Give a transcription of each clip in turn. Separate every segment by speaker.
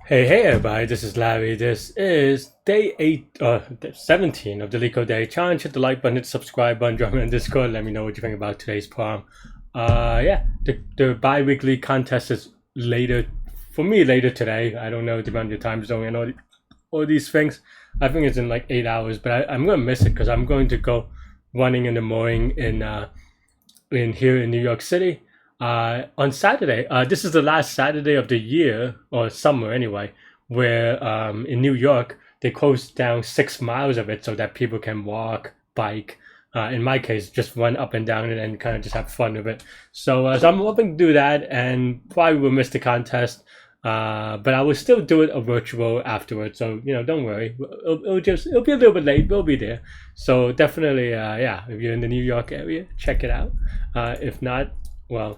Speaker 1: Hey everybody, this is Larry. This is day 17 of the Leetcode Day Challenge. Hit the like button, hit the subscribe button, drop me on Discord, let me know what you think about today's problem. Yeah, the bi-weekly contest is later, for me later today. I don't know, depending on your time zone and all these things. I think it's in like 8 hours, but I'm going to miss it because I'm going to go running in the morning in here in New York City on Saturday. This is the last Saturday of the year or summer anyway, where in New York they closed down 6 miles of it so that people can walk, bike. In my case, just run up and down it and kind of just have fun with it. So I'm hoping to do that, and probably will miss the contest. But I will still do it a virtual afterwards. So don't worry. It'll be a little bit late. We'll be there. So definitely, yeah. If you're in the New York area, check it out. If not, well,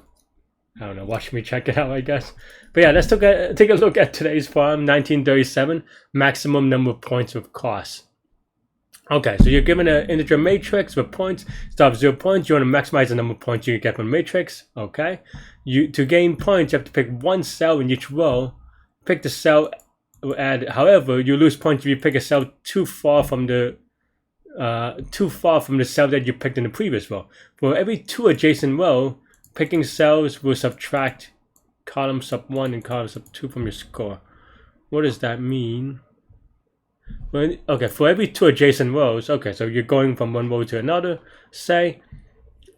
Speaker 1: I don't know. Watch me check it out, I guess. But yeah, let's take a look at today's problem. 1937, maximum number of points with cost. Okay, so you're given an integer matrix with points. Start with 0 points. You want to maximize the number of points you get from the matrix. Okay. To gain points, you have to pick one cell in each row. Pick the cell. However, you lose points if you pick a cell too far from the cell that you picked in the previous row. For every 2 adjacent row, picking cells will subtract column sub 1 and column sub 2 from your score. What does that mean? Well, okay, for every 2 adjacent rows, okay, so you're going from one row to another, say,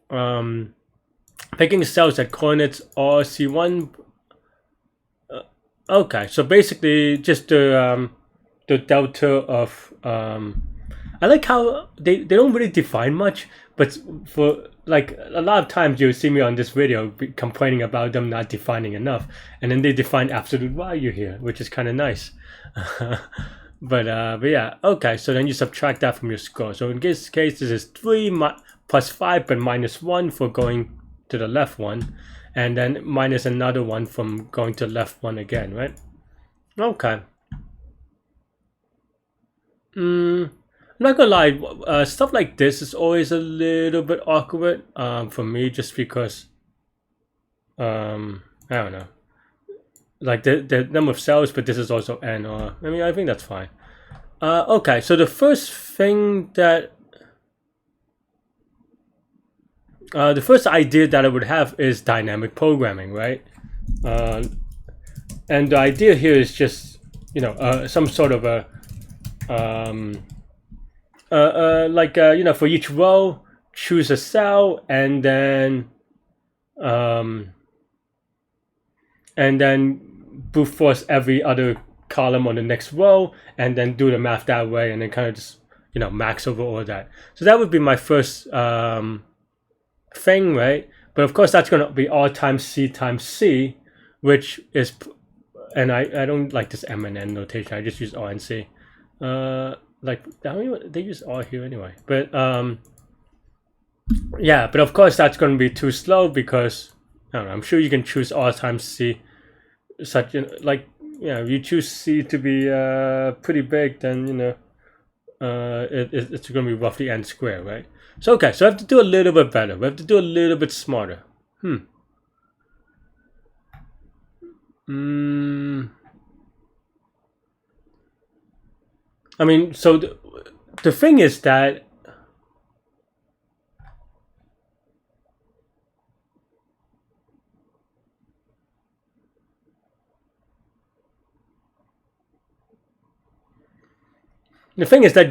Speaker 1: picking cells at coordinates RC1. Okay, so basically just the delta of I like how they don't really define much, but for like a lot of times you'll see me on this video complaining about them not defining enough, and then they define absolute value here, which is kind of nice. But yeah, okay, so then you subtract that from your score. So in this case, this is 3 plus 5, but minus 1 for going to the left one, and then minus another 1 from going to left one again, right? Okay. I'm not gonna lie, stuff like this is always a little bit awkward for me, just because I don't know, like the number of cells, but this is also n. Or I mean, I think that's fine. Okay, so the first thing that the first idea that I would have is dynamic programming, right? And the idea here is just some sort of a for each row, choose a cell and then brute force every other column on the next row, and then do the math that way, and then kind of just max over all that. So that would be my first thing, right? But of course that's going to be R times C, which is, and I don't like this M and N notation. I just use R and C. Like they use R here anyway. But yeah, but of course that's going to be too slow because I don't know, I'm sure you can choose R times C. Such like if you choose C to be pretty big, then it's going to be roughly n squared, right? So okay, so I have to do a little bit better. We have to do a little bit smarter. I mean, so the thing is that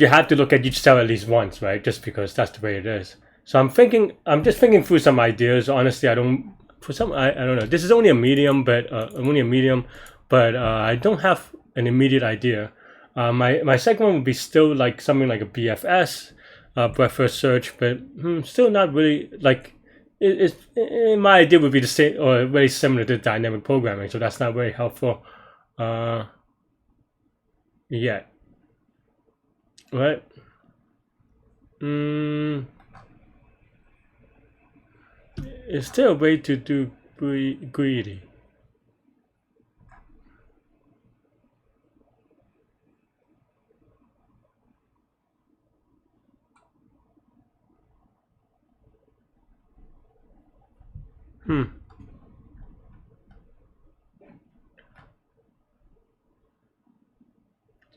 Speaker 1: you have to look at each cell at least once, right? Just because that's the way it is. So I'm just thinking through some ideas. Honestly, I don't know. This is only a medium, but I don't have an immediate idea. My second one would be still like something like a BFS, breadth first search, but still not really like. My idea would be the same or very similar to dynamic programming, so that's not very helpful yet. Right? Is there a way to do greedy?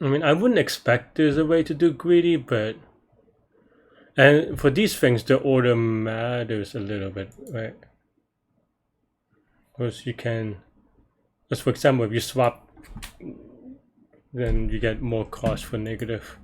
Speaker 1: I mean, I wouldn't expect there's a way to do greedy, but and for these things, the order matters a little bit, right? Because you can, just for example, if you swap, then you get more cost for negative.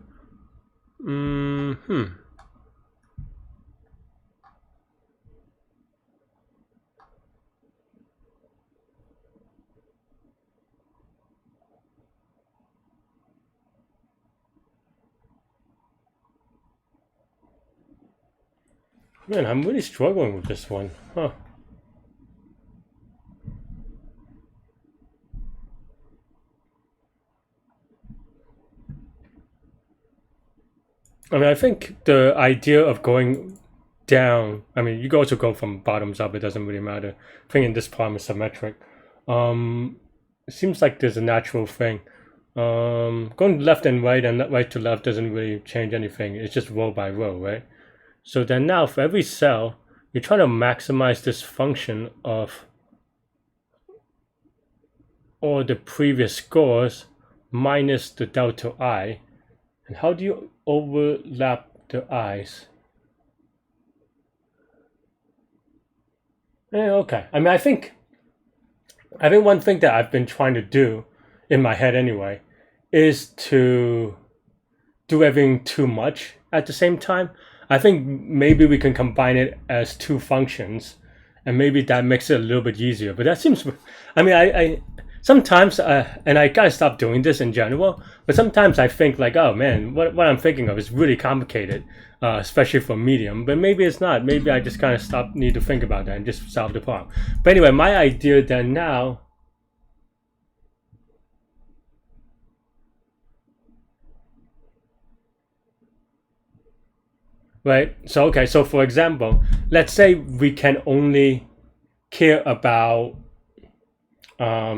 Speaker 1: Man, I'm really struggling with this one, huh? I mean, I think the idea of going down, I mean, you can also go from bottoms up, it doesn't really matter. I think in this problem is symmetric. It seems like there's a natural thing. Going left and right to left doesn't really change anything. It's just row by row, right? So then now for every cell, you're trying to maximize this function of all the previous scores minus the delta I. And how do you overlap the i's? Okay. I mean, I think one thing that I've been trying to do in my head anyway is to do everything too much at the same time. I think maybe we can combine it as two functions, and maybe that makes it a little bit easier. But that seems, I mean, I sometimes, and I gotta stop doing this in general, but sometimes I think like, oh man, what I'm thinking of is really complicated, especially for medium, but maybe it's not. Maybe I just kind of need to think about that and just solve the problem. But anyway, my idea then now, right? So, okay, so for example, let's say we can only care about, let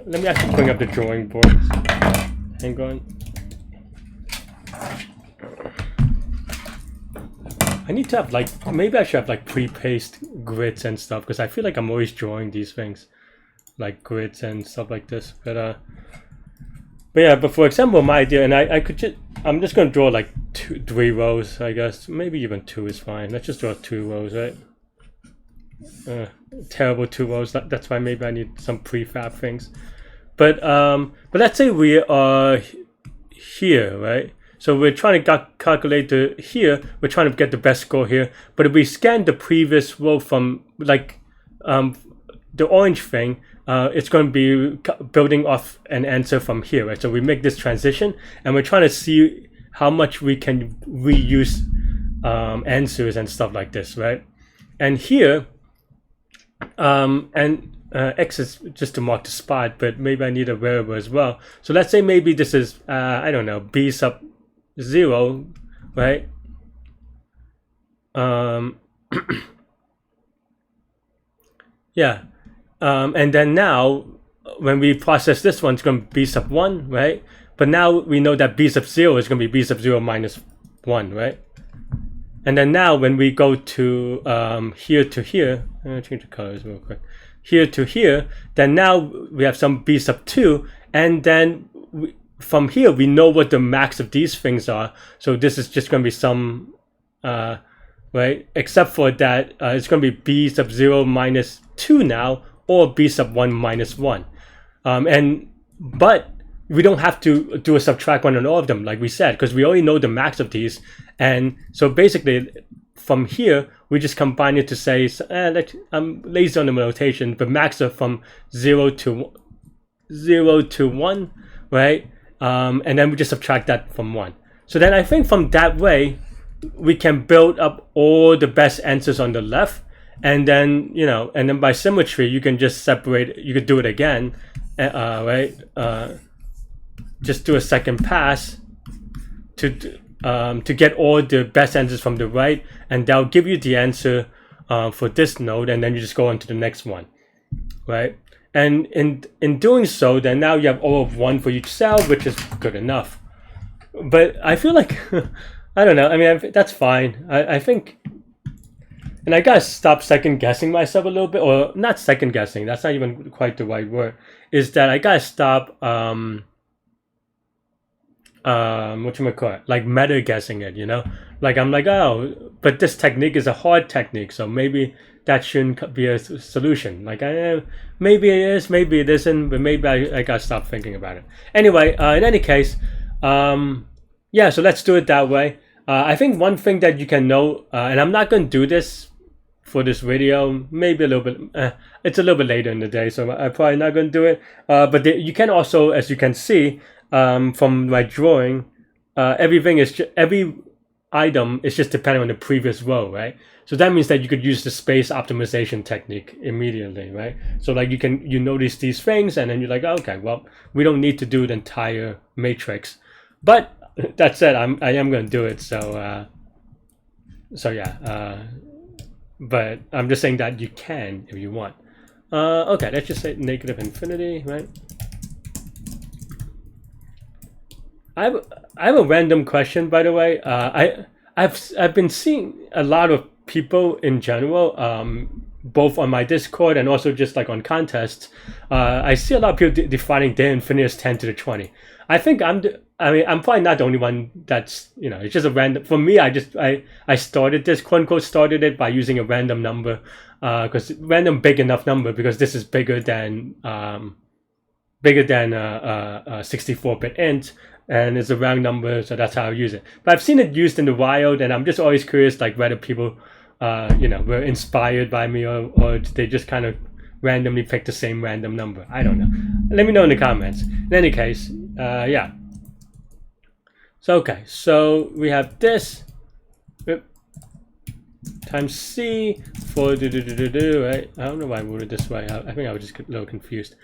Speaker 1: me actually bring up the drawing board. Hang on. I need to have like, maybe I should have like pre-paste grids and stuff, because I feel like I'm always drawing these things, like grids and stuff like this. But yeah, but for example, my idea, and I'm just gonna draw like 3 rows, I guess. Maybe even 2 is fine. Let's just draw 2 rows, right? Terrible 2 rows. That's why maybe I need some prefab things. But let's say we are here, right? So we're trying to calculate here. We're trying to get the best score here. But if we scan the previous row from like the orange thing, it's going to be building off an answer from here, right? So we make this transition, and we're trying to see how much we can reuse answers and stuff like this, right? And here, X is just to mark the spot, but maybe I need a variable as well. So let's say maybe this is, I don't know, B sub 0, right? Yeah. And then now, when we process this one, it's going to be B sub 1, right? But now we know that B sub 0 is going to be B sub 0 minus 1, right? And then now when we go to here to here, I'm going to change the colors real quick. Here to here, then now we have some B sub 2, and then from here we know what the max of these things are. So this is just going to be some, right? Except for that, it's going to be B sub 0 minus 2 now, or B sub 1 minus 1. But we don't have to do a subtract one on all of them, like we said, because we already know the max of these. And so basically, from here, we just combine it to say, I'm lazy on the notation, but max are from 0 to 1, right? And then we just subtract that from 1. So then I think from that way, we can build up all the best answers on the left. And then, and then by symmetry, you can just separate, you could do it again, right? Just do a second pass to get all the best answers from the right, and that'll give you the answer for this node, and then you just go on to the next one, right? And in doing so, then now you have O of 1 for each cell, which is good enough. But I feel like, I don't know, I mean, that's fine. I think, and I gotta stop second guessing myself a little bit, or not second guessing, that's not even quite the right word, is that I gotta stop whatchamacallit, like meta guessing it, you know? Like I'm like, oh, but this technique is a hard technique, so maybe that shouldn't be a solution. Like maybe it is, maybe it isn't, but maybe I gotta stop thinking about it. Anyway, in any case, yeah, so let's do it that way. I think one thing that you can know, and I'm not gonna do this for this video, maybe a little bit, it's a little bit later in the day, so I'm probably not gonna do it. But you can also, as you can see, from my drawing, everything is every item is just depending on the previous row, right? So that means that you could use the space optimization technique immediately, right? So like you notice these things and then you're like, okay, well, we don't need to do the entire matrix. But that said, I am going to do it. So yeah. But I'm just saying that you can if you want. Okay, let's just say negative infinity, right? I have a random question, by the way. I've been seeing a lot of people in general, both on my Discord and also just like on contests. I see a lot of people defining their infinity as 10 to the 20. I think I'm probably not the only one that's, you know, it's just a random. For me, I started this, quote unquote, started it by using a random number, because random big enough number, because this is bigger than a 64-bit int. And it's a round number, so that's how I use it. But I've seen it used in the wild, and I'm just always curious, like whether people, you know, were inspired by me, or they just kind of randomly picked the same random number. I don't know. Let me know in the comments. In any case, yeah. So okay, so we have this times c for right? I don't know why I wrote it this way. I think I was just a little confused.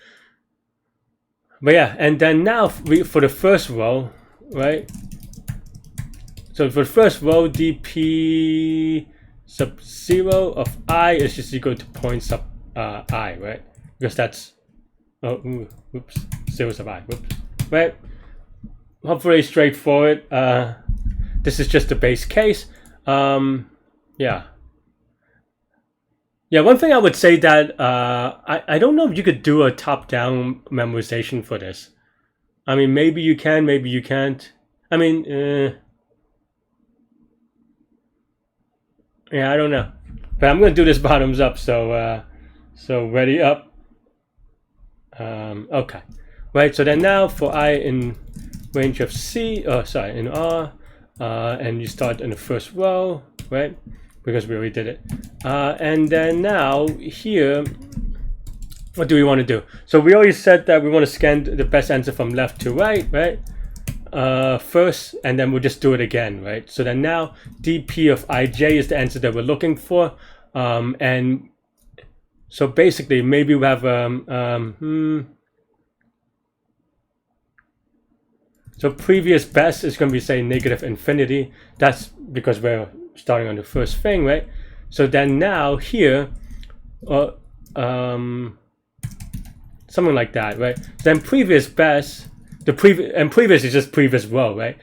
Speaker 1: But yeah, and then now for the first row, right? So for the first row, dp sub 0 of I is just equal to point sub I, right? Because that's, oh, oops, 0 sub I, whoops, right? Hopefully straightforward. This is just the base case. Yeah. Yeah, one thing I would say that I don't know if you could do a top-down memorization for this. I mean, maybe you can, maybe you can't. I mean, yeah, I don't know. But I'm going to do this bottoms up, so ready up. Okay. Right, so then now for I in range of C, in R, and you start in the first row, right? Because we already did it. And then now here, what do we want to do? So we already said that we want to scan the best answer from left to right, right? First, and then we'll just do it again, right? So then now dp of ij is the answer that we're looking for. And so basically maybe we have, so previous best is going to be, say, negative infinity. That's because we're starting on the first thing, right? So then now here, something like that, right? Then previous best, previous is just previous row, right?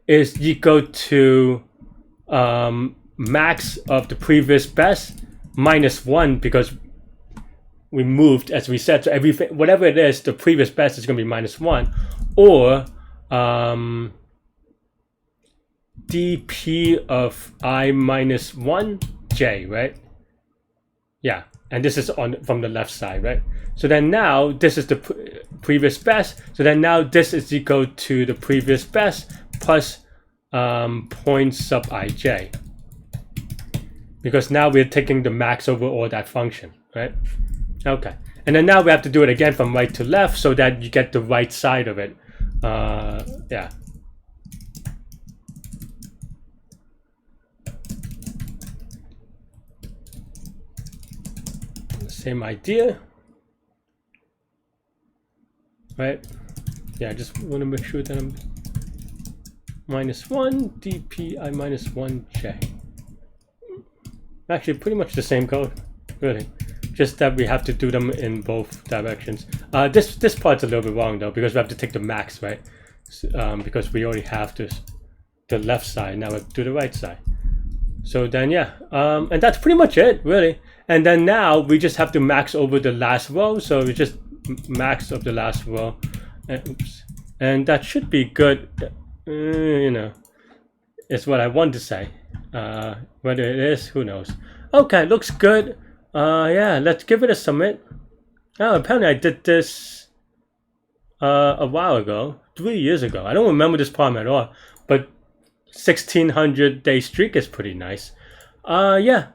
Speaker 1: Is equal to max of the previous best minus 1, because we moved, as we said, so everything, whatever it is, the previous best is going to be minus 1, or dp of I minus 1 j, right? Yeah, and this is from the left side, right? So then now this is the previous best. So then now this is equal to the previous best plus point sub ij, because now we're taking the max over all that function, right? Okay, and then now we have to do it again from right to left so that you get the right side of it. Yeah. Same idea, right? Yeah, I just want to make sure that I'm minus 1 dp I minus 1 j. Actually, pretty much the same code, really. Just that we have to do them in both directions. This part's a little bit wrong though, because we have to take the max, right? Because we already have the left side. Now we have to do the right side. So then, yeah, and that's pretty much it, really. And then now we just have to max over the last row. So we just max of the last row, and, oops, and that should be good. you know, it's what I want to say. Whether it is, who knows? Okay, looks good. Yeah, let's give it a submit. Oh, apparently I did this a while ago, 3 years ago. I don't remember this problem at all, but 1600-day streak is pretty nice. Yeah.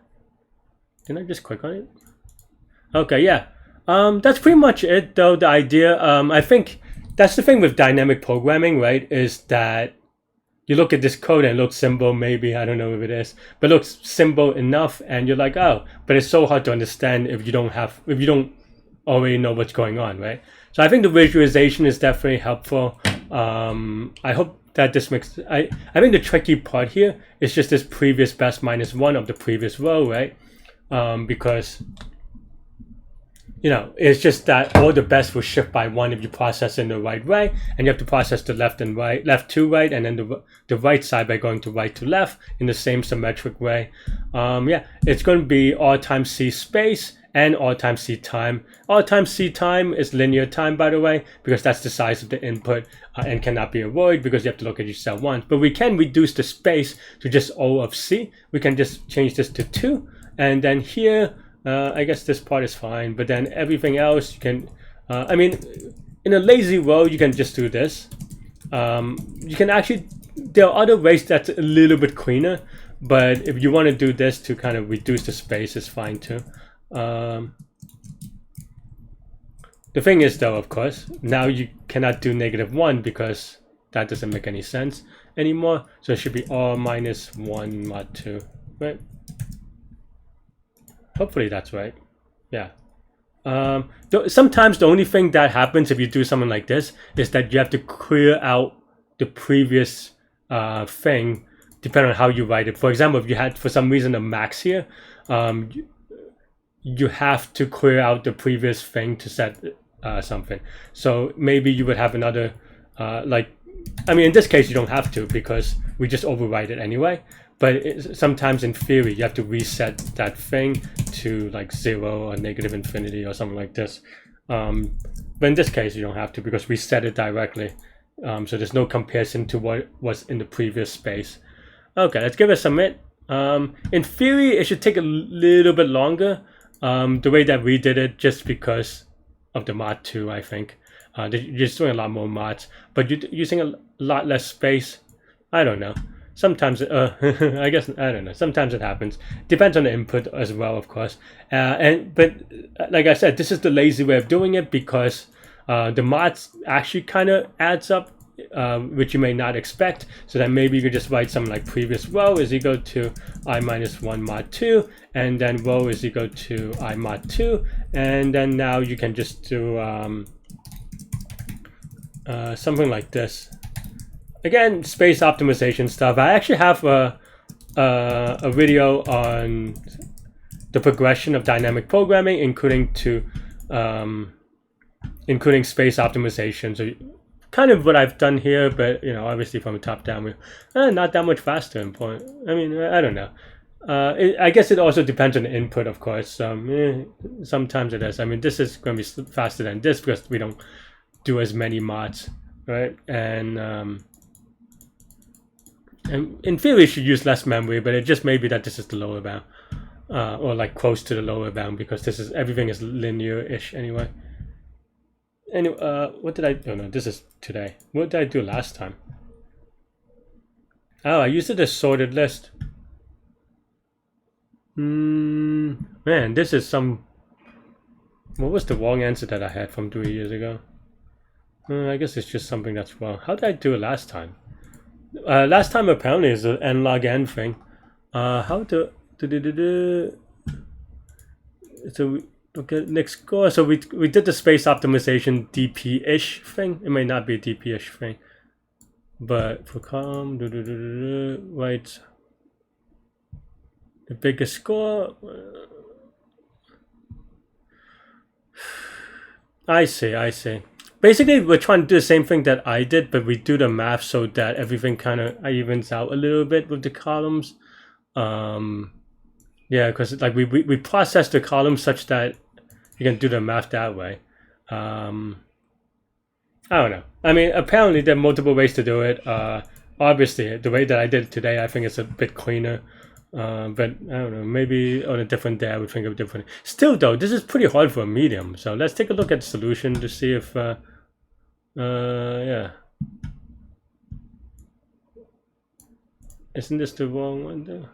Speaker 1: Did I just click on it? Okay, yeah. That's pretty much it, though. The idea, I think that's the thing with dynamic programming, right? Is that you look at this code and it looks simple, maybe, I don't know if it is, but it looks simple enough, and you're like, oh, but it's so hard to understand if you don't already know what's going on, right? So I think the visualization is definitely helpful. I hope that this makes, I think the tricky part here is just this previous best minus one of the previous row, right? Because it's just that all the best will shift by one if you process in the right way, and you have to process the left to right, and then the right side by going to right to left in the same symmetric way. Yeah, it's going to be all times C space and all times C time. All times C time is linear time, by the way, because that's the size of the input and cannot be avoided because you have to look at each cell once. But we can reduce the space to just O of C. We can just change this to 2, and then here, I guess this part is fine, but then everything else you can, I mean, in a lazy row, you can just do this. You can actually, there are other ways that's a little bit cleaner, but if you want to do this to kind of reduce the space, it's fine too. The thing is though, of course, now you cannot do -1 because that doesn't make any sense anymore. So it should be all -1 mod 2, right? Hopefully that's right. Yeah. Sometimes the only thing that happens if you do something like this is that you have to clear out the previous thing depending on how you write it. For example, if you had for some reason a max here, you have to clear out the previous thing to set something. So maybe you would have another I mean, in this case you don't have to because we just overwrite it anyway. But sometimes in theory you have to reset that thing to like 0 or -infinity or something like this. But in this case you don't have to because we set it directly. So there's no comparison to what was in the previous space. Okay, let's give it a submit. In theory it should take a little bit longer the way that we did it, just because of the mod 2, I think. You're just doing a lot more mods, but you're using a lot less space. I don't know. Sometimes, I guess, I don't know. Sometimes it happens. Depends on the input as well, of course. But like I said, this is the lazy way of doing it because the mods actually kind of adds up, which you may not expect. So then maybe you could just write something like previous row is equal to I-1 mod 2, and then row is equal to I mod 2, and then now you can just do something like this. Again, space optimization stuff. I actually have a video on the progression of dynamic programming, including space optimization. So kind of what I've done here, but obviously from the top down, we're not that much faster in point. I mean, I don't know. I guess it also depends on the input, of course. Sometimes it is. I mean, this is going to be faster than this because we don't do as many mods, right? And in theory, you should use less memory, but it just may be that this is the lower bound, or like close to the lower bound, because everything is linear-ish anyway. Anyway, what did I? Oh no, this is today. What did I do last time? Oh, I used it as sorted list. Man, this is some. What was the wrong answer that I had from 3 years ago? I guess it's just something that's wrong. How did I do it last time? Last time apparently is an n log n thing. How to so okay, next score. So we did the space optimization DP-ish thing. It may not be a DP-ish thing, but for column right, the biggest score. I see. Basically, we're trying to do the same thing that I did, but we do the math so that everything kind of evens out a little bit with the columns. Yeah, because like we process the columns such that you can do the math that way. I don't know. I mean, apparently there are multiple ways to do it. obviously the way that I did it today, I think it's a bit cleaner. But I don't know, maybe on a different day I would think of different. Still though, this is pretty hard for a medium. So let's take a look at the solution to see if, yeah. Isn't this the wrong one though?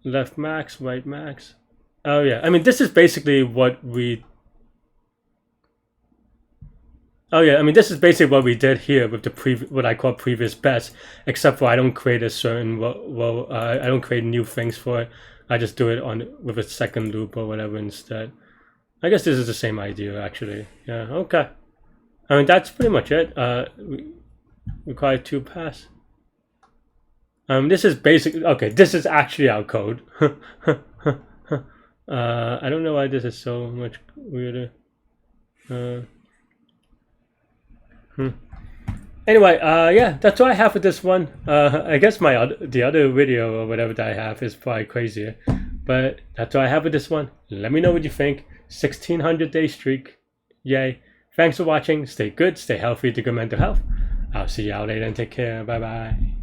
Speaker 1: Left max, right max. Oh yeah, I mean this is basically what we. Oh yeah, I mean this is basically what we did here with the what I call previous best, except for I don't create a certain I don't create new things for it. I just do it on with a second loop or whatever instead. I guess this is the same idea actually. Yeah, okay. I mean that's pretty much it. Require 2 pass. This is basically okay. This is actually our code. I don't know why this is so much weirder. Anyway, yeah, that's all I have for this one. I guess the other video or whatever that I have is probably crazier, but that's all I have for this one. Let me know what you think. 1600 day streak, yay! Thanks for watching. Stay good, stay healthy, to good mental health. I'll see y'all later and take care. Bye bye.